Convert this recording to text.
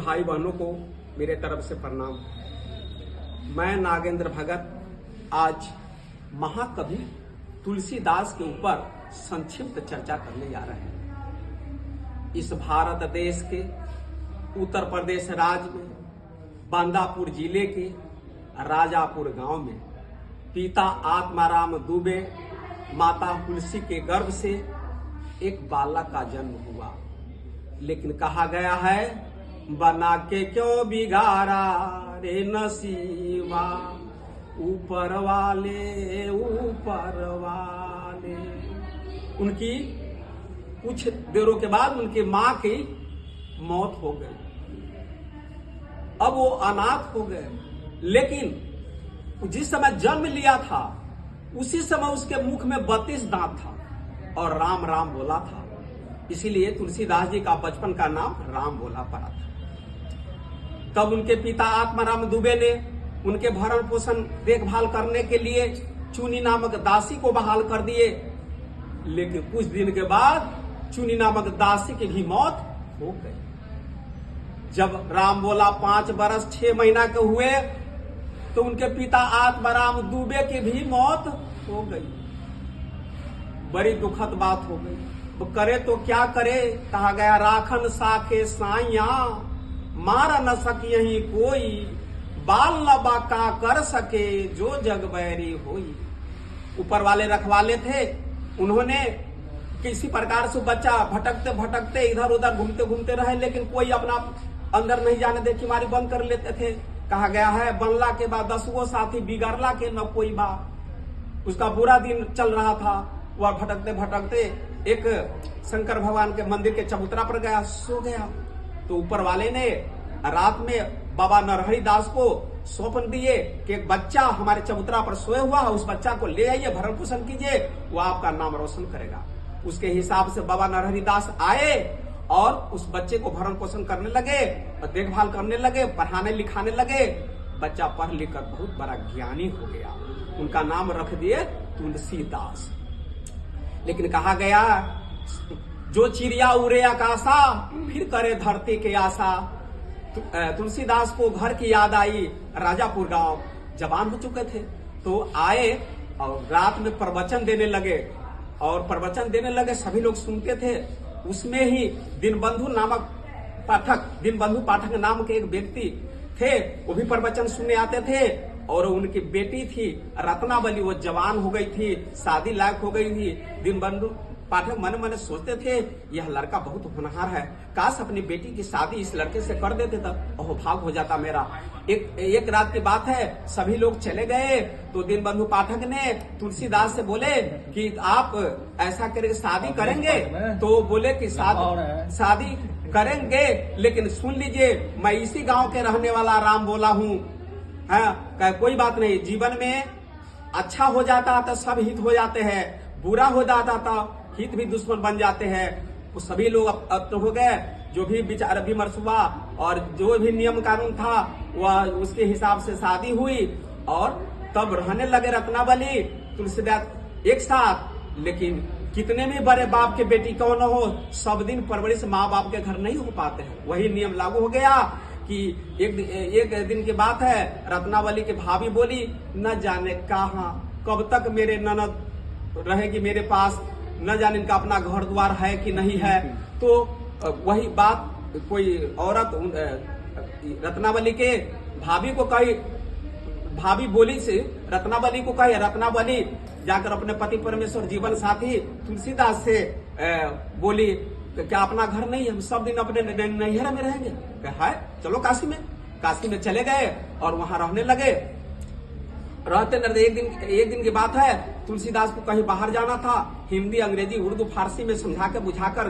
भाई बहनों को मेरे तरफ से प्रणाम। मैं नागेंद्र भगत आज महाकवि तुलसीदास के ऊपर संक्षिप्त चर्चा करने जा रहे हैं। इस भारत देश के उत्तर प्रदेश राज्य में बांदापुर जिले के राजापुर गांव में पिता आत्माराम दुबे माता तुलसी के गर्भ से एक बालक का जन्म हुआ। लेकिन कहा गया है, बना के क्यों बिगाड़ा रे नसीबा, ऊपर वाले उनकी कुछ देरों के बाद उनकी मां की मौत हो गई। अब वो अनाथ हो गए। लेकिन जिस समय जन्म लिया था उसी समय उसके मुख में 32 दांत था और राम राम बोला था। इसीलिए तुलसीदास जी का बचपन का नाम राम बोला पड़ा था। तब उनके पिता आत्माराम दुबे ने उनके भरण पोषण देखभाल करने के लिए चुनी नामक दासी को बहाल कर दिए। लेकिन कुछ दिन के बाद चुनी नामक दासी की भी मौत हो गई। जब राम बोला 5 बरस 6 महीना के हुए तो उनके पिता आत्माराम दुबे की भी मौत हो गई। बड़ी दुखद बात हो गई। तो करे तो क्या करे, कहा गया राखन साखे साइया, मार न सके यही कोई, बाल न बाका कर सके जो जग बैरी होई। ऊपर वाले रखवाले थे, उन्होंने किसी प्रकार से बच्चा भटकते भटकते इधर उधर घूमते घूमते रहे, लेकिन कोई अपना अंदर नहीं जाने दे, किमारी बंद कर लेते थे। कहा गया है, बनला के बाद 10 गो साथी, बिगड़ला के न कोई बा। उसका बुरा दिन चल रहा था। वह भटकते भटकते एक शंकर भगवान के मंदिर के चबूतरा पर गया, सो गया। तो ऊपर वाले ने रात में बाबा नरहरि दास को सौंप दिए कि एक बच्चा हमारे चबूतरा पर सोया हुआ है, उस बच्चा को ले आइए, भरण पोषण कीजिए, वो आपका नाम रोशन करेगा। उसके हिसाब से बाबा नरहरि दास आए और उस बच्चे को भरण पोषण करने लगे, देखभाल करने लगे, पढ़ाने लिखाने लगे। बच्चा पढ़ लिख कर बहुत बड़ा ज्ञानी हो गया। उनका नाम रख दिए तुलसीदास। लेकिन कहा गया, जो चिड़िया उड़े आकाशा, फिर करे धरती के आशा। तुलसीदास को घर की याद आई। राजापुर गांव जवान हो चुके थे, तो आए और रात में प्रवचन देने लगे। और प्रवचन देने लगे, सभी लोग सुनते थे। उसमें ही दीनबंधु पाठक नाम के एक व्यक्ति थे, वो भी प्रवचन सुनने आते थे। और उनकी बेटी थी रत्नावली, वो जवान हो गई थी, शादी लायक हो गई थी। दीनबंधु पाठक मन मन सोचते थे, यह लड़का बहुत होनहार है, काश अपनी बेटी की शादी इस लड़के से कर देते तो ओह भाग हो जाता मेरा। एक रात की बात है, सभी लोग चले गए। तो दीनबंधु पाठक ने तुलसीदास से बोले कि आप ऐसा करके शादी करेंगे? तो बोले कि शादी करेंगे, लेकिन सुन लीजिए, मैं इसी गांव के रहने वाला राम बोला हूँ। हाँ, कोई बात नहीं, जीवन में अच्छा हो जाता तो सब हित हो जाते हैं, बुरा हो जाता तो हित भी दुश्मन बन जाते हैं। वो सभी लोग अब तो हो गए, जो भी विचार विमर्श हुआ और जो भी नियम कानून था वह उसके हिसाब से शादी हुई। और तब रहने लगे रत्नावली तुलसीदास एक साथ। लेकिन कितने भी बड़े बाप के बेटी क्यों न हो, सब दिन परवरिश माँ बाप के घर नहीं हो पाते हैं। वही नियम लागू हो गया कि एक दिन की बात है, रत्नावली की भाभी बोली, न जाने कहाँ कब तक मेरे ननद रहेगी मेरे पास, न जाने इनका अपना घर द्वार है कि नहीं है। तो वही बात कोई औरत रत्नावली के भाभी को कही, भाभी बोली से रत्नावली को कही, रत्नावली जाकर अपने पति परमेश्वर जीवन साथी तुलसीदास से बोली, क्या अपना घर नहीं है, हम सब दिन अपने नैहरा में रहेंगे? है, चलो काशी में चले गए और वहां रहने लगे। रहते एक दिन की बात है, तुलसीदास को कहीं बाहर जाना था। हिंदी, अंग्रेजी, उर्दू, फारसी में समझा के बुझाकर